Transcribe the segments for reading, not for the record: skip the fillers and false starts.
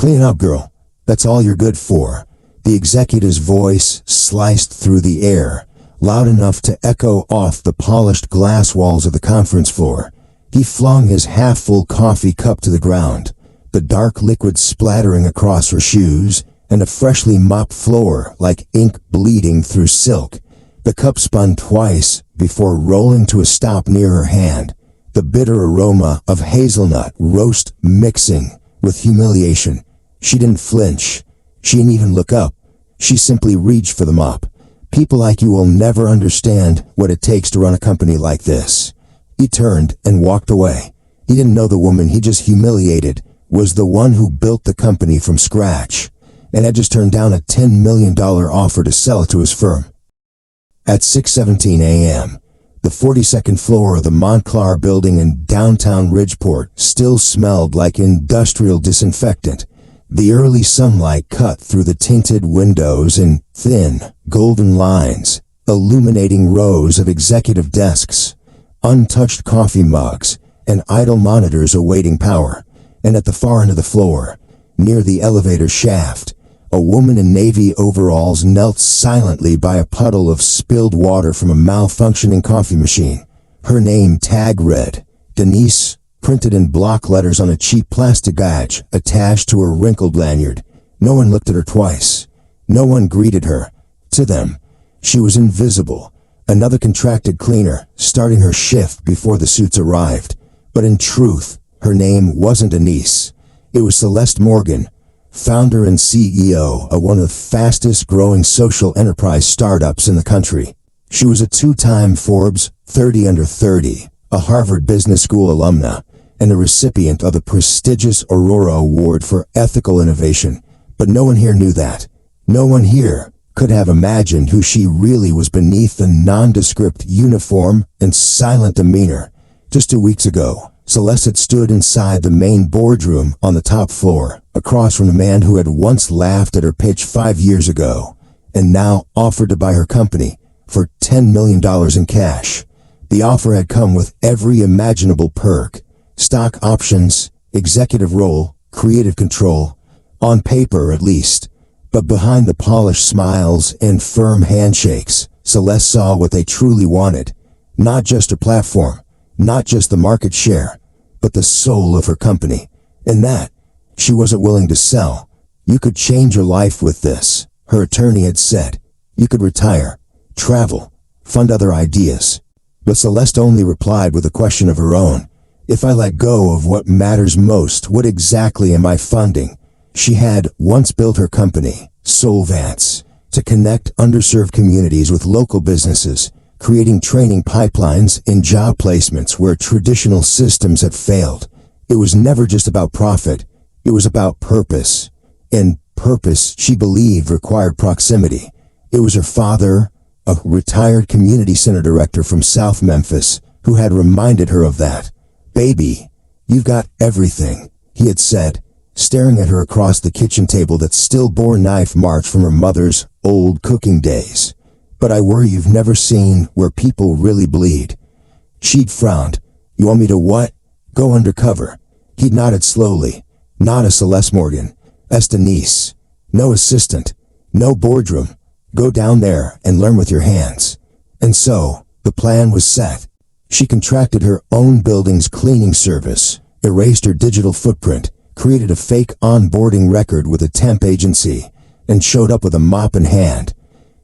"Clean up, girl. That's all you're good for." The executive's voice sliced through the air, loud enough to echo off the polished glass walls of the conference floor. He flung his half-full coffee cup to the ground, the dark liquid splattering across her shoes, and a freshly mopped floor like ink bleeding through silk. The cup spun twice before rolling to a stop near her hand, the bitter aroma of hazelnut roast mixing with humiliation. She didn't flinch. She didn't even look up. She simply reached for the mop. "People like you will never understand what it takes to run a company like this." He turned and walked away. He didn't know the woman he just humiliated was the one who built the company from scratch, and had just turned down a $10 million offer to sell it to his firm. At 6:17 a.m., the 42nd floor of the Montclair building in downtown Ridgeport still smelled like industrial disinfectant. The early sunlight cut through the tinted windows in thin, golden lines, illuminating rows of executive desks, untouched coffee mugs, and idle monitors awaiting power. And at the far end of the floor, near the elevator shaft, a woman in navy overalls knelt silently by a puddle of spilled water from a malfunctioning coffee machine. Her name tag read, Denise, printed in block letters on a cheap plastic badge attached to her wrinkled lanyard. No one looked at her twice. No one greeted her. To them, she was invisible. Another contracted cleaner, starting her shift before the suits arrived. But in truth, her name wasn't Denise. It was Celeste Morgan, founder and CEO of one of the fastest growing social enterprise startups in the country. She was a two-time Forbes 30 Under 30, a Harvard Business School alumna, and a recipient of the prestigious Aurora Award for Ethical Innovation. But no one here knew that. No one here could have imagined who she really was beneath the nondescript uniform and silent demeanor. Just 2 weeks ago, Celeste had stood inside the main boardroom on the top floor, across from the man who had once laughed at her pitch 5 years ago, and now offered to buy her company for $10 million in cash. The offer had come with every imaginable perk: stock options, executive role, creative control, on paper at least. But behind the polished smiles and firm handshakes, Celeste saw what they truly wanted. Not just a platform, not just the market share, but the soul of her company. And that, she wasn't willing to sell. "You could change your life with this," her attorney had said. "You could retire, travel, fund other ideas." But Celeste only replied with a question of her own. "If I let go of what matters most, what exactly am I funding?" She had once built her company, Solvance, to connect underserved communities with local businesses, creating training pipelines and job placements where traditional systems had failed. It was never just about profit. It was about purpose. And purpose, she believed, required proximity. It was her father, a retired community center director from South Memphis, who had reminded her of that. "Baby, you've got everything," he had said, staring at her across the kitchen table that still bore knife marks from her mother's old cooking days. "But I worry you've never seen where people really bleed." She'd frowned. "You want me to what?" "Go undercover." He'd nodded slowly. "Not a Celeste Morgan. As Denise. No assistant. No boardroom. Go down there and learn with your hands." And so, the plan was set. She contracted her own building's cleaning service, erased her digital footprint, created a fake onboarding record with a temp agency, and showed up with a mop in hand.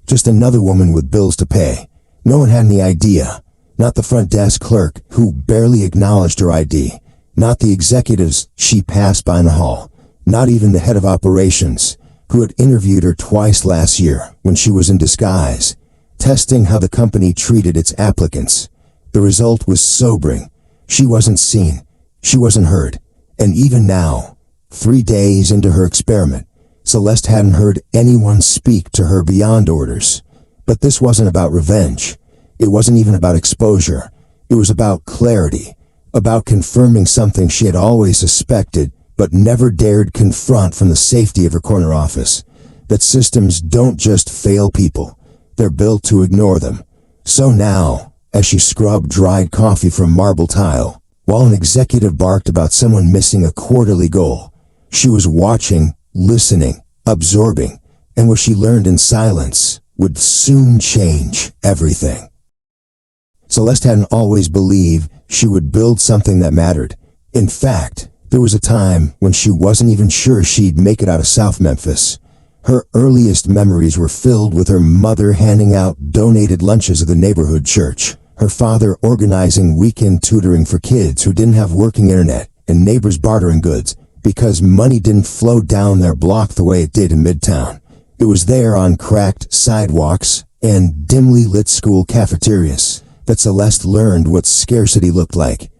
Just another woman with bills to pay. No one had any idea. Not the front desk clerk, who barely acknowledged her ID. Not the executives she passed by in the hall. Not even the head of operations, who had interviewed her twice last year when she was in disguise, testing how the company treated its applicants. The result was sobering. She wasn't seen. She wasn't heard. And even now, 3 days into her experiment, Celeste hadn't heard anyone speak to her beyond orders. But this wasn't about revenge. It wasn't even about exposure. It was about clarity, about confirming something she had always suspected but never dared confront from the safety of her corner office: that systems don't just fail people, they're built to ignore them. So now, as she scrubbed dried coffee from marble tile, while an executive barked about someone missing a quarterly goal, She was watching, listening, absorbing, and what she learned in silence would soon change everything. Celeste hadn't always believed she would build something that mattered. In fact, there was a time when she wasn't even sure she'd make it out of South Memphis. Her earliest memories were filled with her mother handing out donated lunches at the neighborhood church, her father organizing weekend tutoring for kids who didn't have working internet, and neighbors bartering goods because money didn't flow down their block the way it did in Midtown. It was there on cracked sidewalks and dimly lit school cafeterias that Celeste learned what scarcity looked like,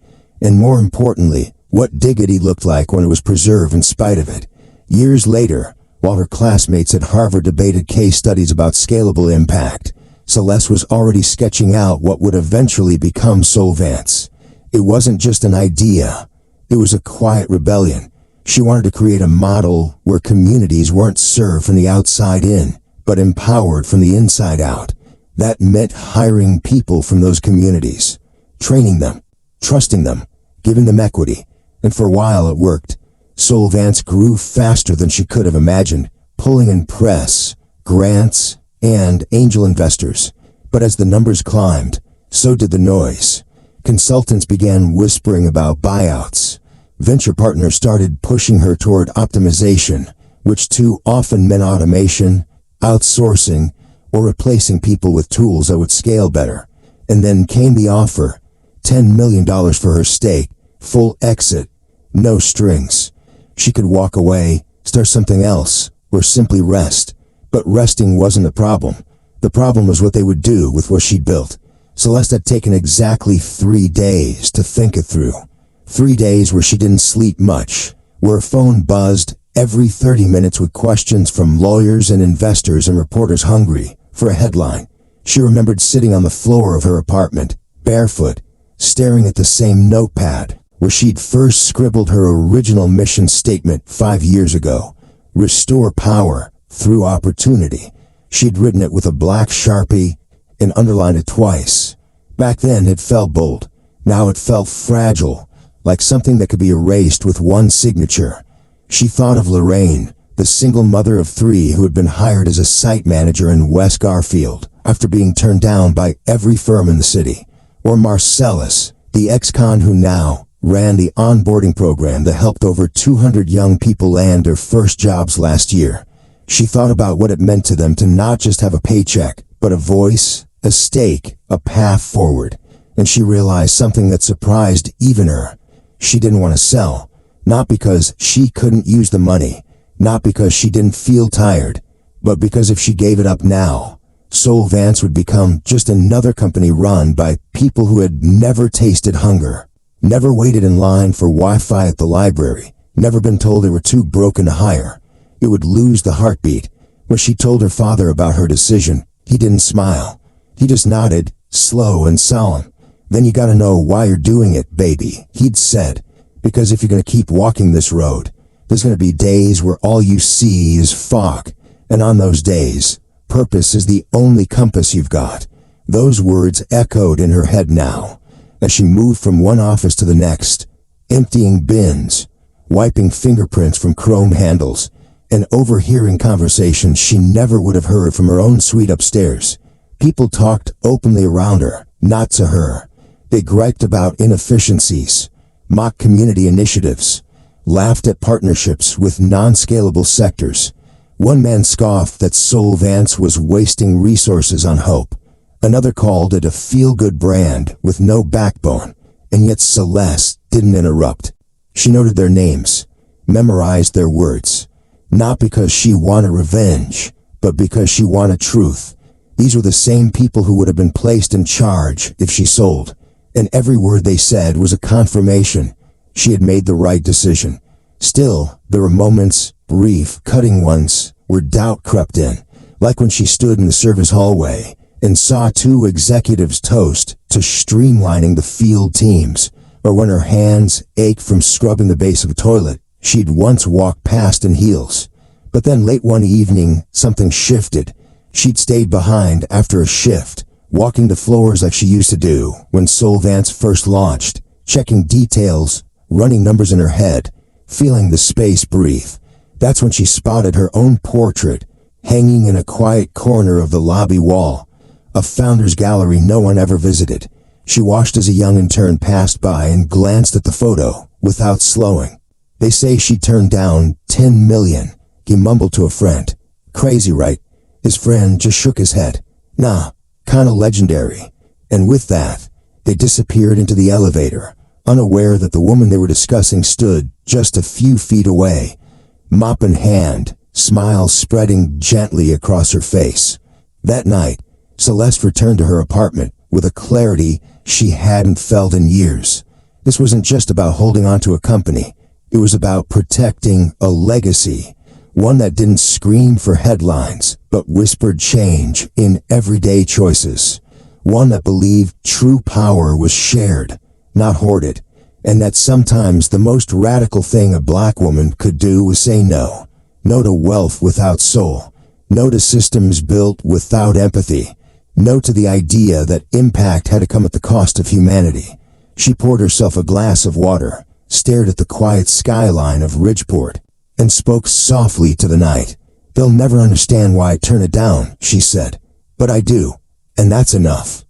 and more importantly, what dignity looked like when it was preserved in spite of it. Years later, while her classmates at Harvard debated case studies about scalable impact, Celeste was already sketching out what would eventually become Solvance. It wasn't just an idea, it was a quiet rebellion. She wanted to create a model where communities weren't served from the outside in, but empowered from the inside out. That meant hiring people from those communities, training them, trusting them, giving them equity, and for a while it worked. Solvance grew faster than she could have imagined, pulling in press, grants, and angel investors. But as the numbers climbed, so did the noise. Consultants began whispering about buyouts. Venture partners started pushing her toward optimization, which too often meant automation, outsourcing, or replacing people with tools that would scale better. And then came the offer, $10 million for her stake, full exit, no strings. She could walk away, start something else, or simply rest. But resting wasn't the problem. The problem was what they would do with what she'd built. Celeste had taken exactly 3 days to think it through. 3 days where she didn't sleep much, where her phone buzzed every 30 minutes with questions from lawyers and investors and reporters hungry for a headline. She remembered sitting on the floor of her apartment, barefoot, staring at the same notepad where she'd first scribbled her original mission statement 5 years ago. Restore power through opportunity. She'd written it with a black Sharpie and underlined it twice. Back then it felt bold. Now it felt fragile, like something that could be erased with one signature. She thought of Lorraine, the single mother of 3 who had been hired as a site manager in West Garfield after being turned down by every firm in the city. Or Marcellus, the ex-con who now ran the onboarding program that helped over 200 young people land their first jobs last year. She thought about what it meant to them to not just have a paycheck, but a voice, a stake, a path forward. And she realized something that surprised even her. She didn't want to sell, not because she couldn't use the money, not because she didn't feel tired, but because if she gave it up now, Solvance would become just another company run by people who had never tasted hunger. Never waited in line for Wi-Fi at the library, never been told they were too broken to hire. It would lose the heartbeat. When she told her father about her decision, he didn't smile. He just nodded, slow and solemn. Then you gotta know why you're doing it, baby, he'd said. Because if you're gonna keep walking this road, there's gonna be days where all you see is fog. And on those days, purpose is the only compass you've got. Those words echoed in her head now, as she moved from one office to the next, emptying bins, wiping fingerprints from chrome handles, and overhearing conversations she never would have heard from her own suite upstairs. People talked openly around her, not to her. They griped about inefficiencies, mocked community initiatives, laughed at partnerships with non-scalable sectors. One man scoffed that Solvance was wasting resources on hope. Another called it a feel-good brand with no backbone, and yet Celeste didn't interrupt. She noted their names, memorized their words, not because she wanted revenge, but because she wanted truth. These were the same people who would have been placed in charge if she sold, and every word they said was a confirmation she had made the right decision. Still, there were moments, brief, cutting ones, where doubt crept in, like when she stood in the service hallway and saw 2 executives toast to streamlining the field teams, or when her hands ached from scrubbing the base of a toilet she'd once walked past in heels. But then late one evening, something shifted. She'd stayed behind after a shift, walking the floors like she used to do when Solvance first launched, checking details, running numbers in her head, feeling the space breathe. That's when she spotted her own portrait, hanging in a quiet corner of the lobby wall, a founder's gallery no one ever visited. She watched as a young intern passed by and glanced at the photo, without slowing. "They say she turned down 10 million, he mumbled to a friend. "Crazy, right?" His friend just shook his head. "Nah, kinda legendary." And with that, they disappeared into the elevator, unaware that the woman they were discussing stood just a few feet away, mop in hand, smile spreading gently across her face. That night, Celeste returned to her apartment with a clarity she hadn't felt in years. This wasn't just about holding on to a company. It was about protecting a legacy, one that didn't scream for headlines, but whispered change in everyday choices. One that believed true power was shared, not hoarded, and that sometimes the most radical thing a black woman could do was say no. No to wealth without soul. No to systems built without empathy. No to the idea that impact had to come at the cost of humanity. She poured herself a glass of water, stared at the quiet skyline of Ridgeport, and spoke softly to the night. "They'll never understand why I turn it down," she said. "But I do, and that's enough."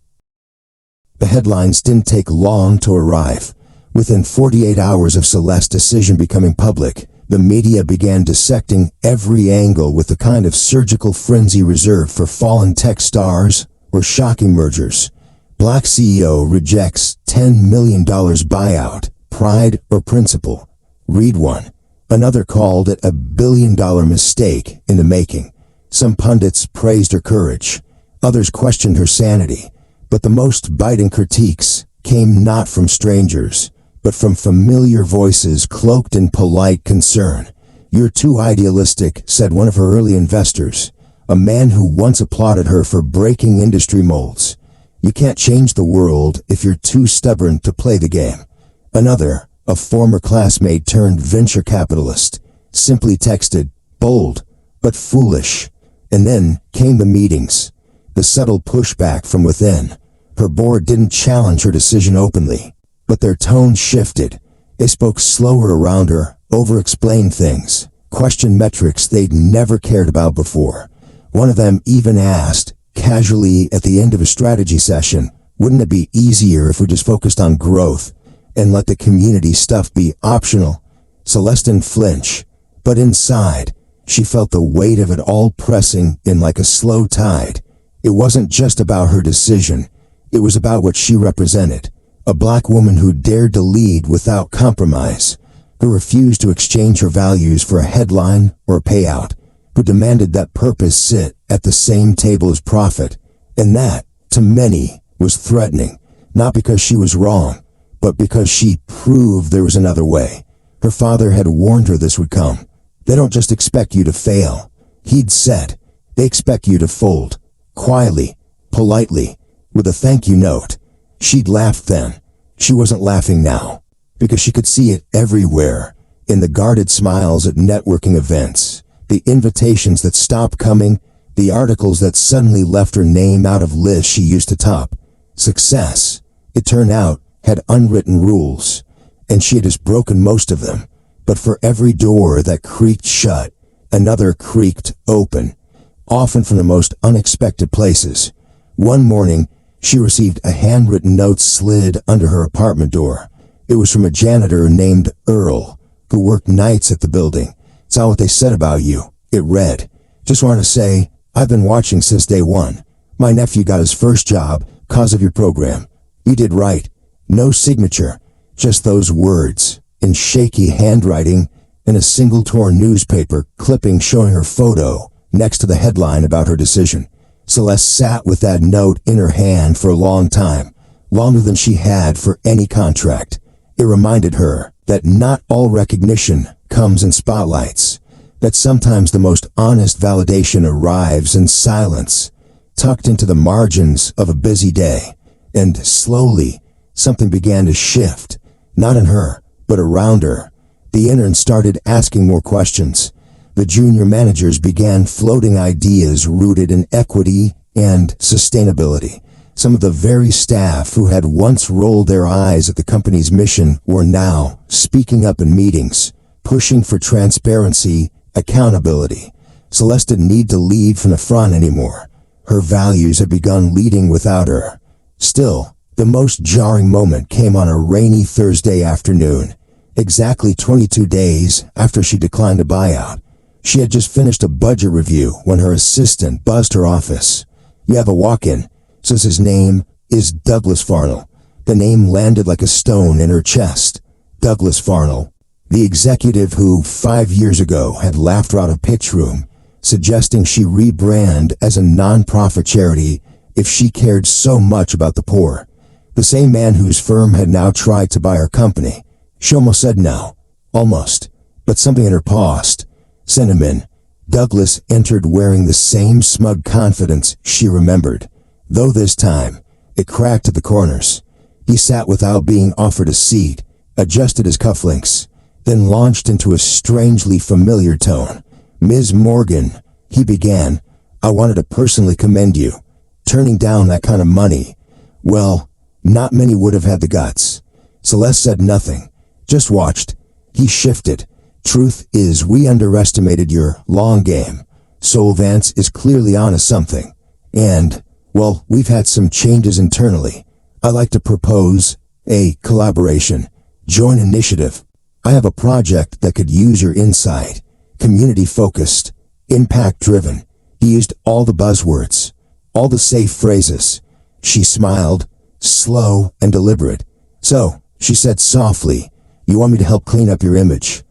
The headlines didn't take long to arrive. Within 48 hours of Celeste's decision becoming public, the media began dissecting every angle with the kind of surgical frenzy reserved for fallen tech stars or shocking mergers. Black CEO rejects $10 million buyout, pride or principle. Read one. Another called it a billion-dollar mistake in the making. Some pundits praised her courage. Others questioned her sanity. But the most biting critiques came not from strangers, but from familiar voices cloaked in polite concern. "You're too idealistic," said one of her early investors, a man who once applauded her for breaking industry molds. "You can't change the world if you're too stubborn to play the game." Another, a former classmate turned venture capitalist, simply texted, "Bold, but foolish." And then came the meetings, the subtle pushback from within. Her board didn't challenge her decision openly, but their tone shifted. They spoke slower around her, over-explained things, questioned metrics they'd never cared about before. One of them even asked, casually at the end of a strategy session, "Wouldn't it be easier if we just focused on growth and let the community stuff be optional?" Celeste didn't flinch, but inside, she felt the weight of it all pressing in like a slow tide. It wasn't just about her decision. It was about what she represented. A black woman who dared to lead without compromise, who refused to exchange her values for a headline or a payout, who demanded that purpose sit at the same table as profit. And that, to many, was threatening, not because she was wrong, but because she proved there was another way. Her father had warned her this would come. "They don't just expect you to fail," he'd said. "They expect you to fold, quietly, politely, with a thank you note." She'd laughed then. She wasn't laughing now, because she could see it everywhere, in the guarded smiles at networking events, the invitations that stopped coming, the articles that suddenly left her name out of lists she used to top. Success, it turned out, had unwritten rules, and she had just broken most of them. But for every door that creaked shut, another creaked open, often from the most unexpected places. One morning, she received a handwritten note slid under her apartment door. It was from a janitor named Earl, who worked nights at the building. "Saw what they said about you," it read. "Just wanted to say, I've been watching since day one. My nephew got his first job cause of your program. You did right. No signature, just those words, in shaky handwriting, and a single torn newspaper clipping showing her photo next to the headline about her decision." Celeste sat with that note in her hand for a long time, longer than she had for any contract. It reminded her that not all recognition comes in spotlights, that sometimes the most honest validation arrives in silence, tucked into the margins of a busy day. And slowly, something began to shift, not in her, but around her. The interns started asking more questions. The junior managers began floating ideas rooted in equity and sustainability. Some of the very staff who had once rolled their eyes at the company's mission were now speaking up in meetings, pushing for transparency, accountability. Celeste didn't need to lead from the front anymore. Her values had begun leading without her. Still, the most jarring moment came on a rainy Thursday afternoon, exactly 22 days after she declined a buyout. She had just finished a budget review when her assistant buzzed her office. "You have a walk-in," says his name is Douglas Farnell. The name landed like a stone in her chest. Douglas Farnell, the executive who 5 years ago had laughed her out of pitch room, suggesting she rebrand as a non-profit charity if she cared so much about the poor. The same man whose firm had now tried to buy her company. She almost said no. Almost. But something in her paused. Sent him in. Douglas entered wearing the same smug confidence she remembered, though this time it cracked at the corners. He sat without being offered a seat, adjusted his cufflinks, then launched into a strangely familiar tone. "Ms. Morgan," he began, "I wanted to personally commend you. Turning down that kind of money. Well, not many would have had the guts." Celeste said nothing, just watched. He shifted. "Truth is, we underestimated your long game. Sol Vance is clearly onto something. And, well, we've had some changes internally. I'd like to propose a collaboration, joint initiative. I have a project that could use your insight. Community-focused, impact-driven." He used all the buzzwords, all the safe phrases. She smiled, slow and deliberate. "So," she said softly, "you want me to help clean up your image?"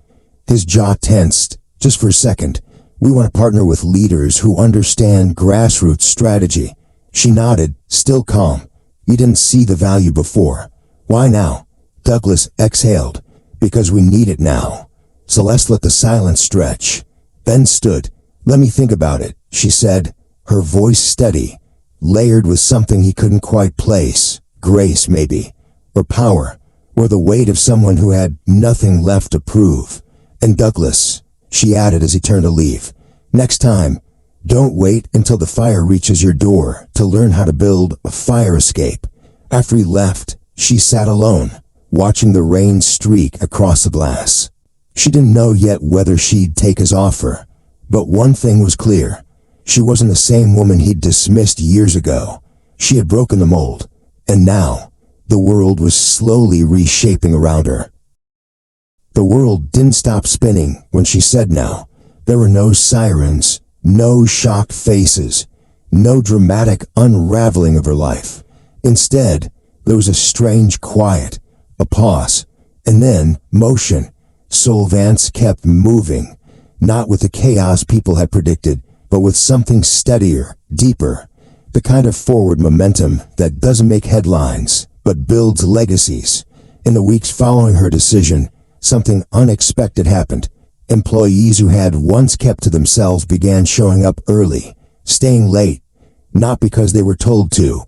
His jaw tensed, just for a second. "We want to partner with leaders who understand grassroots strategy." She nodded, still calm. "You didn't see the value before. Why now?" Douglas exhaled. "Because we need it now." Celeste let the silence stretch, then stood. "Let me think about it," she said, her voice steady, layered with something he couldn't quite place. Grace, maybe, or power, or the weight of someone who had nothing left to prove. "And Douglas," she added as he turned to leave, "next time, don't wait until the fire reaches your door to learn how to build a fire escape." After he left, she sat alone, watching the rain streak across the glass. She didn't know yet whether she'd take his offer, but one thing was clear. She wasn't the same woman he'd dismissed years ago. She had broken the mold, and now, the world was slowly reshaping around her. The world didn't stop spinning when she said no. There were no sirens, no shocked faces, no dramatic unraveling of her life. Instead, there was a strange quiet, a pause, and then motion. Sol Vance kept moving, not with the chaos people had predicted, but with something steadier, deeper, the kind of forward momentum that doesn't make headlines, but builds legacies. In the weeks following her decision, something unexpected happened. Employees who had once kept to themselves began showing up early, staying late, not because they were told to,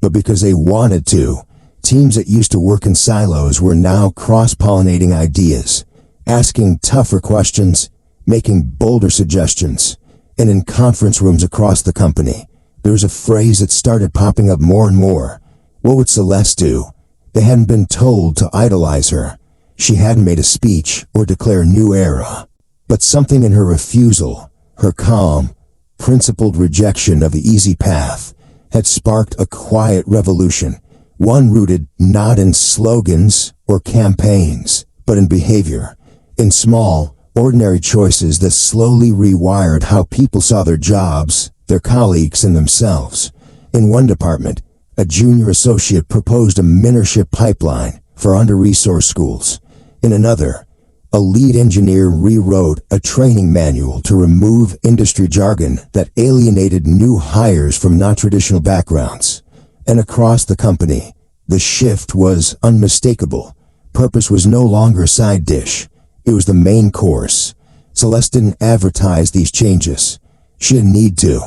but because they wanted to. Teams that used to work in silos were now cross-pollinating ideas, asking tougher questions, making bolder suggestions. And in conference rooms across the company, there was a phrase that started popping up more and more. What would Celeste do? They hadn't been told to idolize her. She hadn't made a speech or declare a new era. But something in her refusal, her calm, principled rejection of the easy path, had sparked a quiet revolution. One rooted not in slogans or campaigns, but in behavior, in small, ordinary choices that slowly rewired how people saw their jobs, their colleagues, and themselves. In one department, a junior associate proposed a mentorship pipeline for under-resourced schools. In another, a lead engineer rewrote a training manual to remove industry jargon that alienated new hires from non-traditional backgrounds. And across the company, the shift was unmistakable. Purpose was no longer a side dish. It was the main course. Celeste didn't advertise these changes. She didn't need to.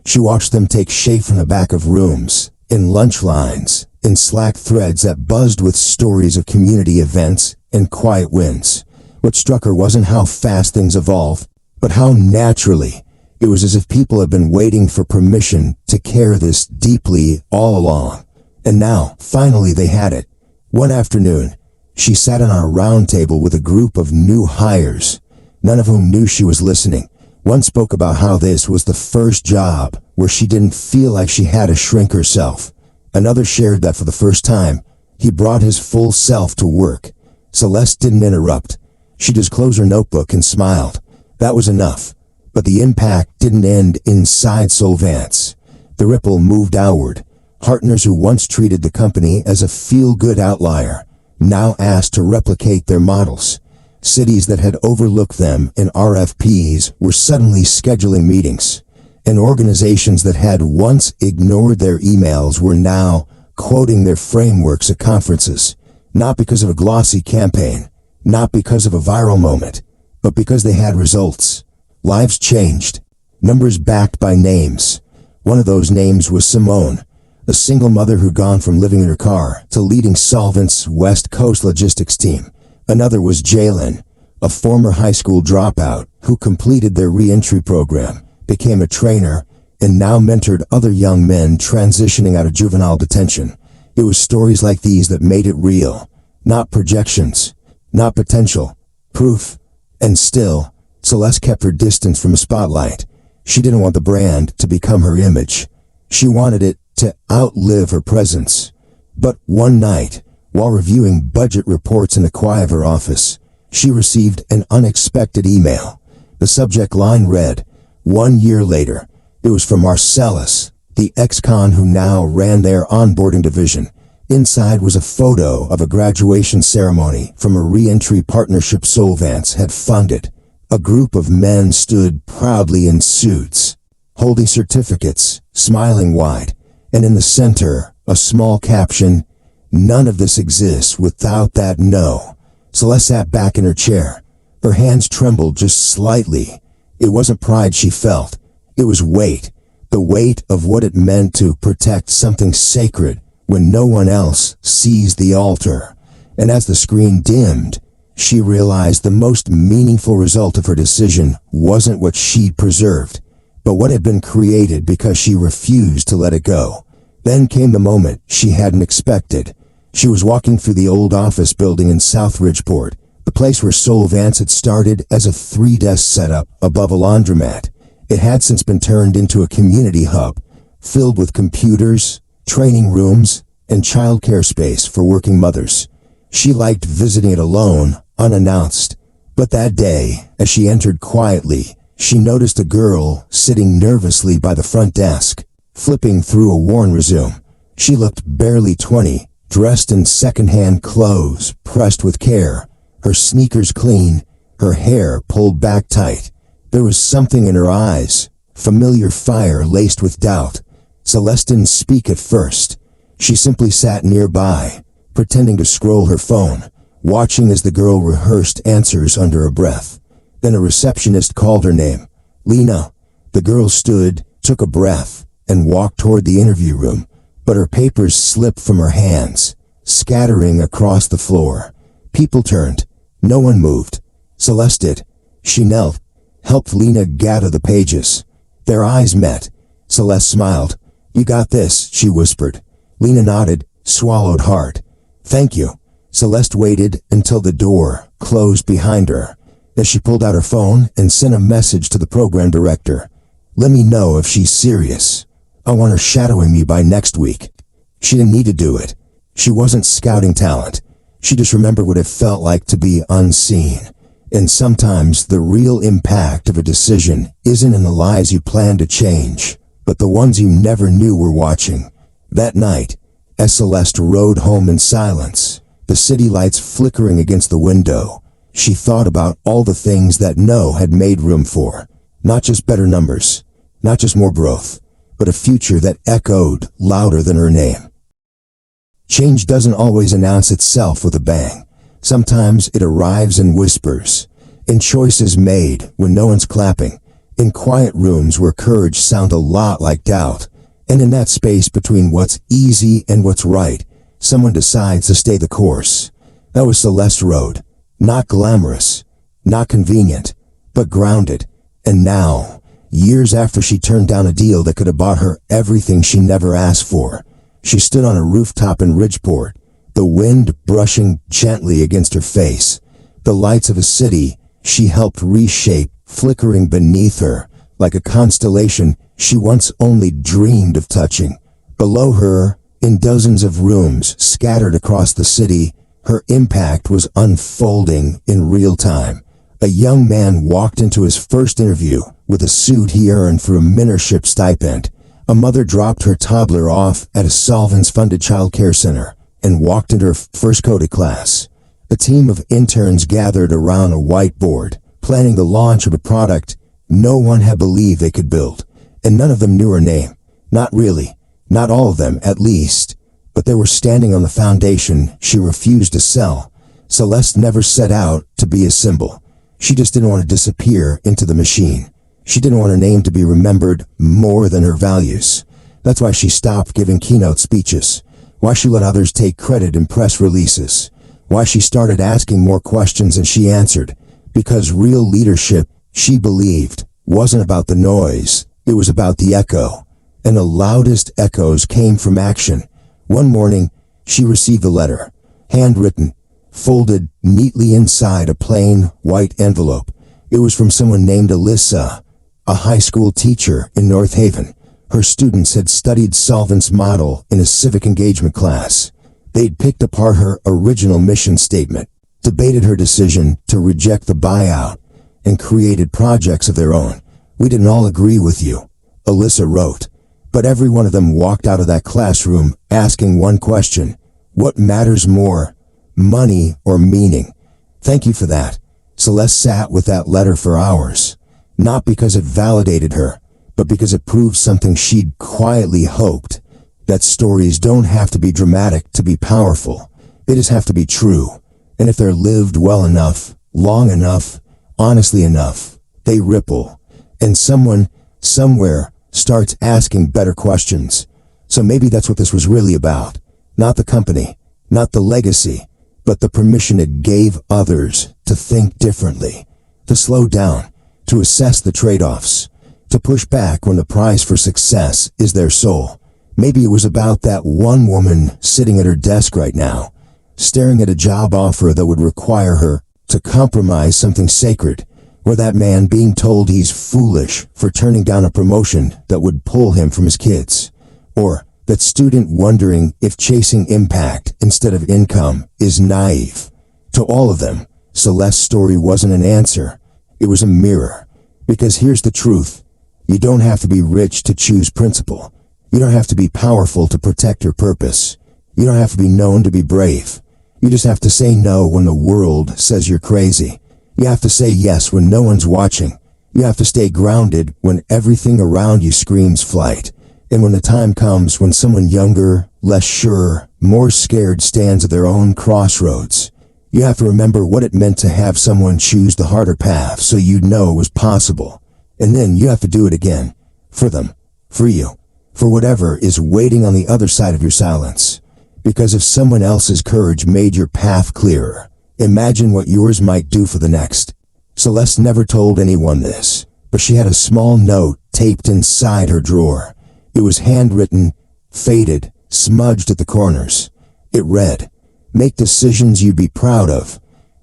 She watched them take shape from the back of rooms, in lunch lines, in Slack threads that buzzed with stories of community events and quiet wins. What struck her wasn't how fast things evolved, but how naturally. It was as if people had been waiting for permission to care this deeply all along. And now, finally they had it. One afternoon, She sat on a round table with a group of new hires, none of whom knew she was listening. One spoke about how this was the first job where she didn't feel like she had to shrink herself. Another shared that for the first time, he brought his full self to work. Celeste didn't interrupt. She just closed her notebook and smiled. That was enough. But the impact didn't end inside Solvance. The ripple moved outward. Partners who once treated the company as a feel-good outlier now asked to replicate their models. Cities that had overlooked them in RFPs were suddenly scheduling meetings. And organizations that had once ignored their emails were now quoting their frameworks at conferences. Not because of a glossy campaign, not because of a viral moment, but because they had results. Lives changed. Numbers backed by names. One of those names was Simone, a single mother who'd gone from living in her car to leading Solvent's West Coast logistics team. Another was Jalen, a former high school dropout who completed their re-entry program, became a trainer, and now mentored other young men transitioning out of juvenile detention. It was stories like these that made it real, not projections, not potential, proof. And still, Celeste kept her distance from the spotlight. She didn't want the brand to become her image. She wanted it to outlive her presence. But one night, while reviewing budget reports in the quiet of her office, she received an unexpected email. The subject line read, 1 year later. It was from Marcellus, the ex-con who now ran their onboarding division. Inside was a photo of a graduation ceremony from a re-entry partnership Solvance had funded. A group of men stood proudly in suits, holding certificates, smiling wide, and in the center, a small caption, "None of this exists without that no." Celeste sat back in her chair. Her hands trembled just slightly. It wasn't pride she felt. It was weight. The weight of what it meant to protect something sacred when no one else sees the altar. And as the screen dimmed, she realized the most meaningful result of her decision wasn't what she'd preserved, but what had been created because she refused to let it go. Then came the moment she hadn't expected. She was walking through the old office building in South Ridgeport, the place where Solvance had started as a 3-desk setup above a laundromat. It had since been turned into a community hub, filled with computers, training rooms, and childcare space for working mothers. She liked visiting it alone, unannounced. But that day, as she entered quietly, she noticed a girl sitting nervously by the front desk, flipping through a worn resume. She looked barely 20, dressed in second-hand clothes, pressed with care, her sneakers clean, her hair pulled back tight. There was something in her eyes, familiar fire laced with doubt. Celeste didn't speak at first. She simply sat nearby, pretending to scroll her phone, watching as the girl rehearsed answers under her breath. Then a receptionist called her name. Lena. The girl stood, took a breath, and walked toward the interview room, but her papers slipped from her hands, scattering across the floor. People turned. No one moved. Celeste did. She knelt, helped Lena gather the pages. Their eyes met. Celeste smiled. "You got this," she whispered. Lena nodded, swallowed hard. "Thank you." Celeste waited until the door closed behind her. Then she pulled out her phone and sent a message to the program director. "Let me know if she's serious. I want her shadowing me by next week." She didn't need to do it. She wasn't scouting talent. She just remembered what it felt like to be unseen. And sometimes the real impact of a decision isn't in the lives you plan to change, but the ones you never knew were watching. That night, as Celeste rode home in silence, the city lights flickering against the window, she thought about all the things that no had made room for. Not just better numbers, not just more growth, but a future that echoed louder than her name. Change doesn't always announce itself with a bang. Sometimes it arrives in whispers, in choices made when no one's clapping, in quiet rooms where courage sounds a lot like doubt, and in that space between what's easy and what's right, someone decides to stay the course. That was Celeste Road. Not glamorous, not convenient, but grounded. And now, years after she turned down a deal that could have bought her everything she never asked for, she stood on a rooftop in Ridgeport, the the wind brushing gently against her face, the lights of a city she helped reshape flickering beneath her like a constellation she once only dreamed of touching. Below her, in dozens of rooms scattered across the city, her impact was unfolding in real time. A young man walked into his first interview with a suit he earned through a mentorship stipend. A mother dropped her toddler off at a Solvents-funded childcare center and walked into her first coded class. A team of interns gathered around a whiteboard, planning the launch of a product no one had believed they could build. And none of them knew her name. Not really. Not all of them, at least. But they were standing on the foundation she refused to sell. Celeste never set out to be a symbol. She just didn't want to disappear into the machine. She didn't want her name to be remembered more than her values. That's why she stopped giving keynote speeches. Why she let others take credit in press releases. Why she started asking more questions than she answered. Because real leadership, she believed, wasn't about the noise. It was about the echo. And the loudest echoes came from action. One morning, she received a letter, handwritten, folded neatly inside a plain white envelope. It was from someone named Alyssa, a high school teacher in North Haven. Her students had studied Solvent's model in a civic engagement class. They'd picked apart her original mission statement, debated her decision to reject the buyout, and created projects of their own. "We didn't all agree with you," Alyssa wrote. But every one of them walked out of that classroom asking one question: what matters more, money or meaning? Thank you for that. Celeste sat with that letter for hours, not because it validated her, but because it proved something she'd quietly hoped, that stories don't have to be dramatic to be powerful. They just have to be true. And if they're lived well enough, long enough, honestly enough, they ripple. And someone, somewhere, starts asking better questions. So maybe that's what this was really about. Not the company, not the legacy, but the permission it gave others to think differently, to slow down, to assess the trade-offs, to push back when the price for success is their soul. Maybe it was about that one woman sitting at her desk right now, staring at a job offer that would require her to compromise something sacred, or that man being told he's foolish for turning down a promotion that would pull him from his kids, or that student wondering if chasing impact instead of income is naive. To all of them, Celeste's story wasn't an answer. It was a mirror. Because here's the truth. You don't have to be rich to choose principle. You don't have to be powerful to protect your purpose. You don't have to be known to be brave. You just have to say no when the world says you're crazy. You have to say yes when no one's watching. You have to stay grounded when everything around you screams flight. And when the time comes when someone younger, less sure, more scared stands at their own crossroads, you have to remember what it meant to have someone choose the harder path so you'd know it was possible. And then you have to do it again. For them. For you. For whatever is waiting on the other side of your silence. Because if someone else's courage made your path clearer, imagine what yours might do for the next. Celeste never told anyone this, but she had a small note taped inside her drawer. It was handwritten, faded, smudged at the corners. It read, "Make decisions you'd be proud of,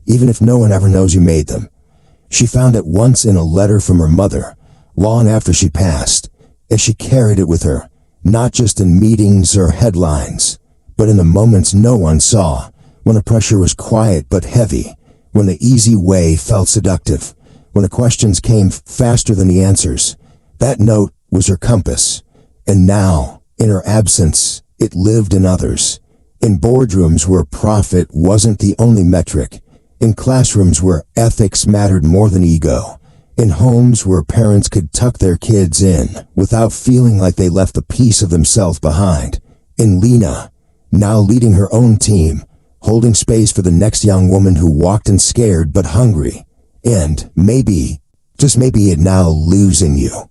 even if no one ever knows you made them." She found it once in a letter from her mother, long after she passed, and she carried it with her, not just in meetings or headlines, but in the moments no one saw, when the pressure was quiet but heavy, when the easy way felt seductive, when the questions came faster than the answers. That note was her compass. And now, in her absence, it lived in others. In boardrooms where profit wasn't the only metric. In classrooms where ethics mattered more than ego. In homes where parents could tuck their kids in without feeling like they left a piece of themselves behind. In Lena, now leading her own team, holding space for the next young woman who walked in scared but hungry. And maybe, just maybe, it now losing you.